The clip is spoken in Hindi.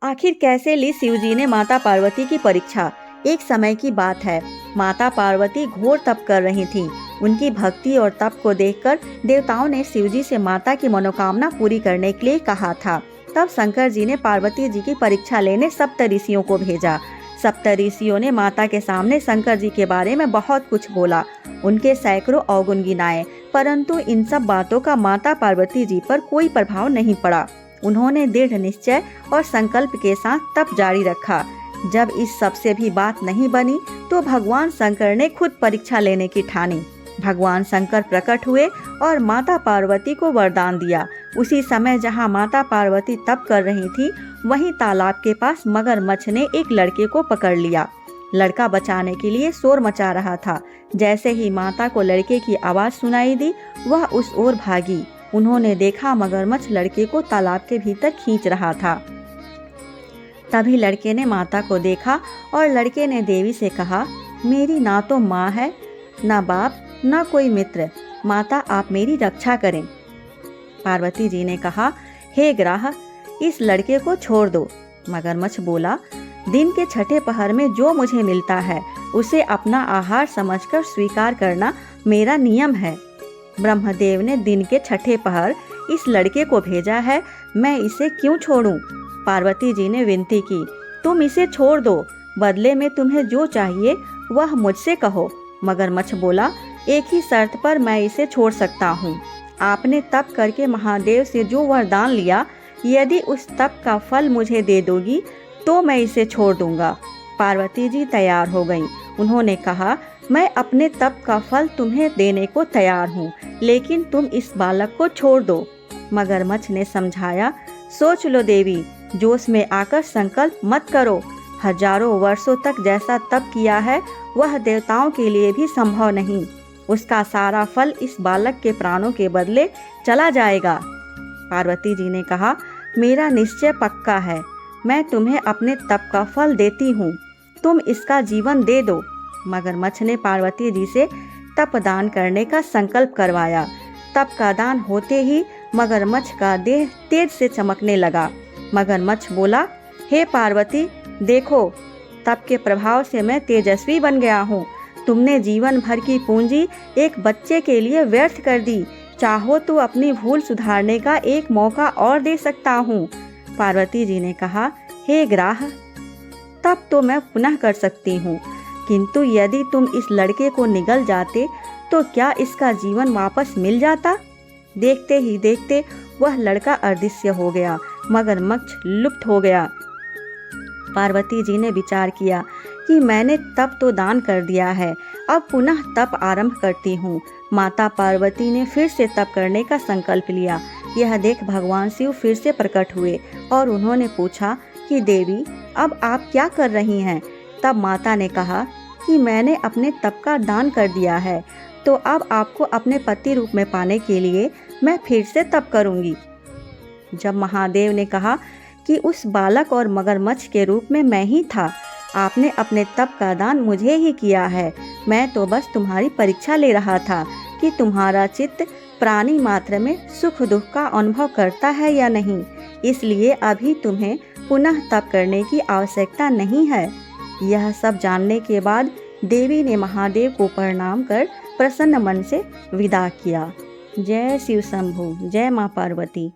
आखिर कैसे ली शिवजी ने माता पार्वती की परीक्षा। एक समय की बात है, माता पार्वती घोर तप कर रही थीं। उनकी भक्ति और तप को देखकर देवताओं ने शिवजी से माता की मनोकामना पूरी करने के लिए कहा था। तब शंकर जी ने पार्वती जी की परीक्षा लेने सप्त ऋषियों को भेजा। सप्त ऋषियों ने माता के सामने शंकर जी के बारे में बहुत कुछ बोला। उनके सैकड़ों अवगुण गिनाए, परंतु इन सब बातों का माता पार्वती जी पर कोई प्रभाव नहीं पड़ा। उन्होंने दृढ़ निश्चय और संकल्प के साथ तप जारी रखा। जब इस सब से भी बात नहीं बनी तो भगवान शंकर ने खुद परीक्षा लेने की ठानी। भगवान शंकर प्रकट हुए और माता पार्वती को वरदान दिया। उसी समय जहां माता पार्वती तप कर रही थी, वहीं तालाब के पास मगरमच्छ ने एक लड़के को पकड़ लिया। लड़का बचाने के लिए शोर मचा रहा था। जैसे ही माता को लड़के की आवाज सुनाई दी, वह उस ओर भागी। उन्होंने देखा मगरमच्छ लड़के को तालाब के भीतर खींच रहा था। तभी लड़के ने माता को देखा और लड़के ने देवी से कहा, मेरी ना तो माँ है, ना बाप, ना कोई मित्र। माता, आप मेरी रक्षा करें। पार्वती जी ने कहा, हे ग्राह, इस लड़के को छोड़ दो। मगरमच्छ बोला, दिन के छठे पहर में जो मुझे मिलता है उसे अपना आहार समझकर स्वीकार करना मेरा नियम है। ब्रह्मदेव ने दिन के छठे पहर इस लड़के को भेजा है, मैं इसे क्यों छोड़ूं? पार्वती जी ने विनती की, तुम इसे छोड़ दो, बदले में तुम्हें जो चाहिए वह मुझसे कहो। मगरमच्छ बोला, एक ही शर्त पर मैं इसे छोड़ सकता हूँ। आपने तप करके महादेव से जो वरदान लिया, यदि उस तप का फल मुझे दे दोगी तो मैं इसे छोड़ दूंगा। पार्वती जी तैयार हो गईं। उन्होंने कहा, मैं अपने तप का फल तुम्हें देने को तैयार हूँ, लेकिन तुम इस बालक को छोड़ दो। मगरमच्छ ने समझाया, सोच लो देवी, जोश में आकर संकल्प मत करो। हजारों वर्षों तक जैसा तप किया है वह देवताओं के लिए भी संभव नहीं। उसका सारा फल इस बालक के प्राणों के बदले चला जाएगा। पार्वती जी ने कहा, मेरा निश्चय पक्का है, मैं तुम्हें अपने तप का फल देती हूँ, तुम इसका जीवन दे दो। मगरमच्छ ने पार्वती जी से तप दान करने का संकल्प करवाया। तप का दान होते ही मगरमच्छ का देह तेज से चमकने लगा। मगरमच्छ बोला, हे पार्वती, देखो, तप के प्रभाव से मैं तेजस्वी बन गया हूँ। तुमने जीवन भर की पूंजी एक बच्चे के लिए व्यर्थ कर दी। चाहो तो अपनी भूल सुधारने का एक मौका और दे सकता हूँ। पार्वती जी ने कहा, हे ग्राह, तब तो मैं पुनः कर सकती हूँ, किंतु यदि तुम इस लड़के को निगल जाते तो क्या इसका जीवन वापस मिल जाता? देखते ही देखते वह लड़का अदृश्य हो गया। मगरमच्छ लुप्त हो गया। पार्वती जी ने विचार किया कि मैंने तप तो दान कर दिया है, अब पुनः तप आरंभ करती हूँ। माता पार्वती ने फिर से तप करने का संकल्प लिया। यह देख भगवान शिव फिर से प्रकट हुए और उन्होंने पूछा कि देवी, अब आप क्या कर रही हैं? तब माता ने कहा कि मैंने अपने तप का दान कर दिया है, तो अब आपको अपने पति रूप में पाने के लिए मैं फिर से तप करूंगी। जब महादेव ने कहा कि उस बालक और मगरमच्छ के रूप में मैं ही था, आपने अपने तप का दान मुझे ही किया है। मैं तो बस तुम्हारी परीक्षा ले रहा था कि तुम्हारा चित्त प्राणी मात्र में सुख दुख का अनुभव करता है या नहीं। इसलिए अभी तुम्हें पुनः तप करने की आवश्यकता नहीं है। यह सब जानने के बाद देवी ने महादेव को प्रणाम कर प्रसन्न मन से विदा किया। जय शिव शंभु, जय माँ पार्वती।